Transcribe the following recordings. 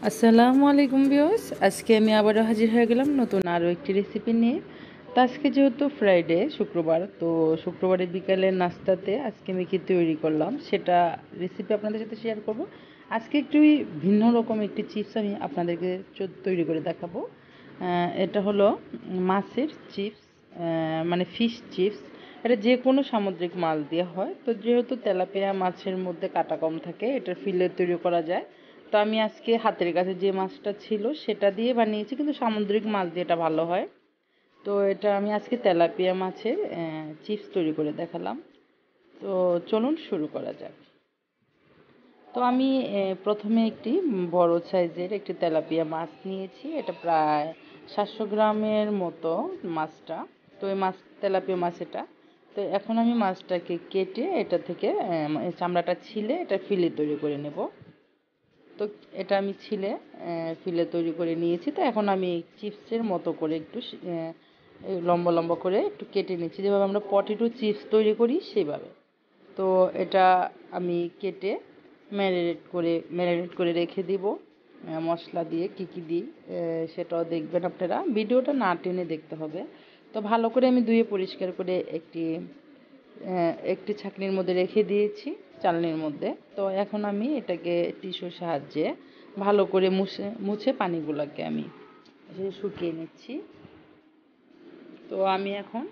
আসসালামু আলাইকুম ভিউয়ার্স, আজকে আমি আবারও হাজির হয়ে গেলাম নতুন আরও একটি রেসিপি নিয়ে। তো আজকে যেহেতু ফ্রাইডে, শুক্রবার, তো শুক্রবারের বিকালের নাস্তাতে আজকে আমি কি তৈরি করলাম সেটা রেসিপি আপনাদের সাথে শেয়ার করব। আজকে একটু ভিন্ন রকম একটি চিপস আমি আপনাদেরকে তৈরি করে দেখাবো। এটা হলো মাছের চিপস, মানে ফিশ চিপস। এটা যে কোনো সামুদ্রিক মাছ দিয়ে হয়। তো যেহেতু তেলাপিয়া মাছের মধ্যে কাঁটা কম থাকে, এটার ফিলে তৈরি করা যায়। তো আমি আজকে হাতের কাছে যে মাছটা ছিল সেটা দিয়ে বানিয়েছি, কিন্তু সামুদ্রিক মাছ দিয়ে এটা ভালো হয়। তো এটা আমি আজকে তেলাপিয়া মাছের চিপস তৈরি করে দেখালাম। তো চলুন শুরু করা যাক। তো আমি প্রথমে একটি বড় সাইজের একটি তেলাপিয়া মাছ নিয়েছি। এটা প্রায় 700 গ্রামের মতো মাছটা। তো এই তেলাপিয়া মাছ এটা। তো এখন আমি মাছটাকে কেটে এটা থেকে চামড়াটা ছিলে এটা ফিলে তৈরি করে নেব। তো এটা আমি ছিলে ফিলে তৈরি করে নিয়েছি। তো এখন আমি চিপসের মতো করে একটু লম্বা লম্বা করে একটু কেটে নিচ্ছি, যেভাবে আমরা পটেটো চিপস তৈরি করি সেইভাবে। তো এটা আমি কেটে ম্যারিনেট করে রেখে দিব মশলা দিয়ে। কী কী দিই সেটাও দেখবেন আপনারা, ভিডিওটা না টেনে দেখতে হবে। তো ভালো করে আমি ধুয়ে পরিষ্কার করে একটি ছাঁকনির মধ্যে রেখে দিয়েছি, চালনির মধ্যে। তো এখন আমি এটাকে টিস্যুর সাহায্যে ভালো করে মুছে পানিগুলোকে আমি শুকিয়ে নিচ্ছি। তো আমি এখন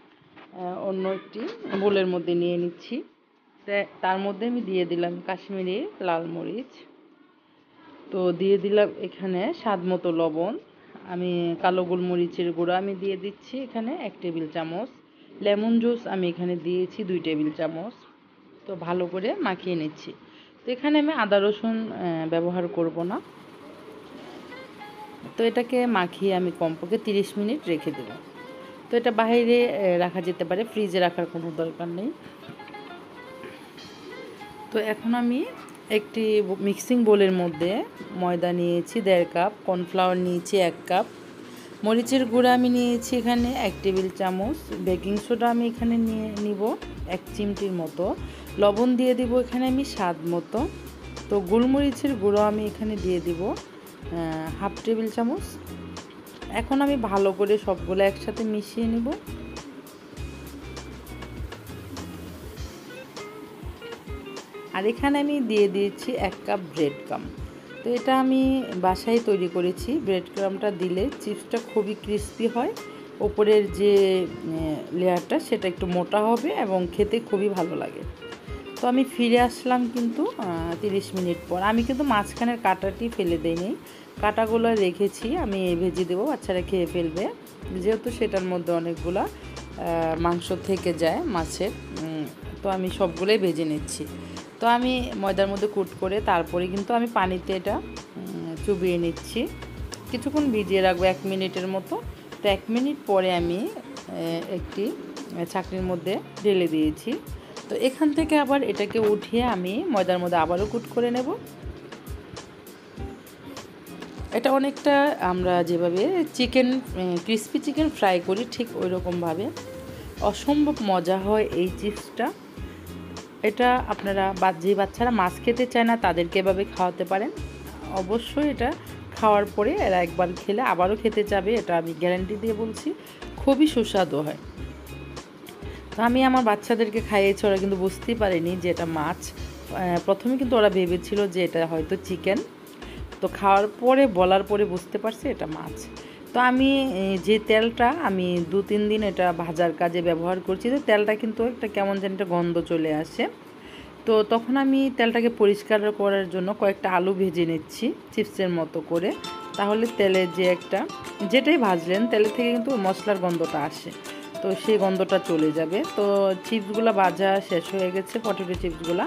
অন্য একটি বোলের মধ্যে নিয়ে নিচ্ছি। তার মধ্যে আমি দিয়ে দিলাম কাশ্মীরি লাল মরিচ। তো দিয়ে দিলাম এখানে স্বাদ মতো লবণ। আমি কালো গোলমরিচের গুঁড়ো আমি দিয়ে দিচ্ছি এখানে 1 টেবিল চামচ। লেমন জুস আমি এখানে দিয়েছি 2 টেবিল চামচ। তো ভালো করে মাখিয়ে নিচ্ছি। তো এখানে আমি আদা রসুন ব্যবহার করব না। তো এটাকে মাখিয়ে আমি কমপক্ষে 30 মিনিট রেখে দেব। তো এটা বাইরে রাখা যেতে পারে, ফ্রিজে রাখার কোনো দরকার নেই। তো এখন আমি একটি মিক্সিং বোলের মধ্যে ময়দা নিয়েছি 1.5 কাপ, কর্নফ্লাওয়ার নিয়েছি 1 কাপ, মরিচের গুঁড়া আমি নিয়েছি এখানে 1 টেবিল চামচ, বেকিং সোডা আমি এখানে নিব 1 চিমটির মতো, লবণ দিয়ে দিব এখানে আমি স্বাদ মতো। তো গোলমরিচের গুঁড়ো আমি এখানে দিয়ে দিব 1/2 টেবিল চামচ। এখন আমি ভালো করে সবগুলো একসাথে মিশিয়ে নিব। আর এখানে আমি দিয়ে দিয়েছি 1 কাপ ব্রেড ক্রাম্ব। তো এটা আমি বাসায় তৈরি করেছি। ব্রেড ক্রাম্বটা দিলে চিপসটা খুবই ক্রিস্পি হয়, ওপরের যে লেয়ারটা সেটা একটু মোটা হবে এবং খেতে খুবই ভালো লাগে। তো আমি ফিরে আসলাম কিন্তু 30 মিনিট পর। আমি কিন্তু মাঝখানের কাঁটাটি ফেলে দিইনি, কাঁটাগুলো রেখেছি, আমি ভেজে দেবো, বাচ্চারা খেয়ে ফেলবে, যেহেতু সেটার মধ্যে অনেকগুলা মাংস থেকে যায় মাছের। তো আমি সবগুলোই ভেজে নিচ্ছি। তো আমি ময়দার মধ্যে কুট করে তারপরে কিন্তু আমি পানিতে এটা চুবিয়ে নিচ্ছি, কিছুক্ষণ ভিজিয়ে রাখবো 1 মিনিটের মতো। তো 1 মিনিট পরে আমি একটি ছাঁকনির মধ্যে ঢেলে দিয়েছি। তো এখান থেকে আবার এটাকে উঠিয়ে আমি ময়দার মধ্যে আবারও কুট করে নেব। এটা অনেকটা আমরা যেভাবে ক্রিসপি চিকেন ফ্রাই করি ঠিক ওই রকমভাবে। অসম্ভব মজা হয় এই চিপসটা। এটা আপনারা যে বাচ্চারা মাছ খেতে চায় না তাদেরকে এভাবে খাওয়াতে পারেন। অবশ্যই এটা খাওয়ার পরে এরা একবার খেলে আবারও খেতে যাবে, এটা আমি গ্যারান্টি দিয়ে বলছি। খুবই সুস্বাদু হয়। তো আমি আমার বাচ্চাদেরকে খাইয়েছি, ওরা কিন্তু বুঝতেই পারেনি যে এটা মাছ। প্রথমে কিন্তু ওরা ভেবেছিল যে এটা হয়তো চিকেন। তো খাওয়ার পরে বলার পরে বুঝতে পারছে এটা মাছ। তো আমি যে তেলটা আমি 2-3 দিন এটা ভাজার কাজে ব্যবহার করছি, তো তেলটা কিন্তু একটা কেমন যেন একটা গন্ধ চলে আসে। তো তখন আমি তেলটাকে পরিষ্কার করার জন্য কয়েকটা আলু ভেজে নিচ্ছি চিপসের মতো করে। তাহলে তেলের যে একটা যেটাই ভাজলেন তেলের থেকে কিন্তু মশলার গন্ধটা আসে, তো সেই গন্ধটা চলে যাবে। তো চিপসগুলো ভাজা শেষ হয়ে গেছে, পটেটো চিপসগুলো।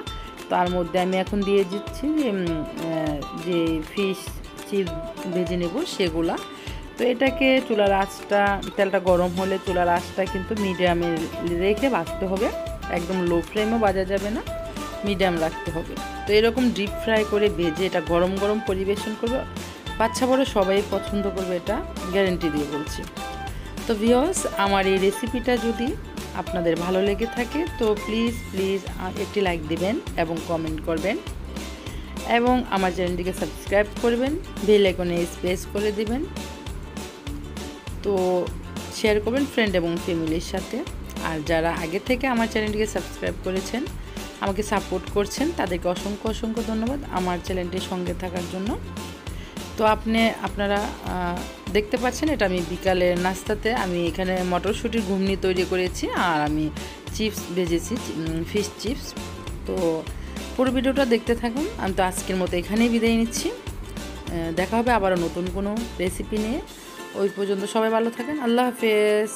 তার মধ্যে আমি এখন দিয়ে দিচ্ছি যে ফিশ চিপস ভেজে নেব সেগুলা। তো এটাকে চুলার আঁচটা, তেলটা গরম হলে চুলার আঁচটা কিন্তু মিডিয়ামে রেখে ভাজতে হবে, একদম লো ফ্লেমও ভাজা যাবে না, মিডিয়াম রাখতে হবে। তো এরকম ডিপ ফ্রাই করে ভেজে এটা গরম গরম পরিবেশন করবে, বাচ্চা বড় সবাই পছন্দ করবে, এটা গ্যারান্টি দিয়ে বলছি। তো ভিউয়ার্স, আমার এই রেসিপিটা যদি আপনাদের ভালো লেগে থাকে তো প্লিজ একটি লাইক দিবেন এবং কমেন্ট করবেন। এবং আমার চ্যানেলটিকে সাবস্ক্রাইব করবেন, বেল আইকনে প্রেস করে দিবেন। তো শেয়ার করবেন ফ্রেন্ড এবং ফ্যামিলির সাথে। আর যারা আগে থেকে আমার চ্যানেলটিকে সাবস্ক্রাইব করেছেন, আমাকে সাপোর্ট করছেন, তাদেরকে অসংখ্য অসংখ্য ধন্যবাদ আমার চ্যানেলটির সঙ্গে থাকার জন্য। তো আপনারা দেখতে পাচ্ছেন, এটা আমি বিকালের নাস্তাতে আমি এখানে মটরশুঁটির ঘুগনি তৈরি করেছি, আর আমি চিপস ভেজেছি, ফিশ চিপস। তো পুরো ভিডিওটা দেখতে থাকুন। আমি তো আজকের মতো এখানেই বিদায় নিচ্ছি। দেখা হবে আবারও নতুন কোনো রেসিপি নিয়ে। ওই পর্যন্ত সবাই ভালো থাকেন। আল্লাহ হাফেজ।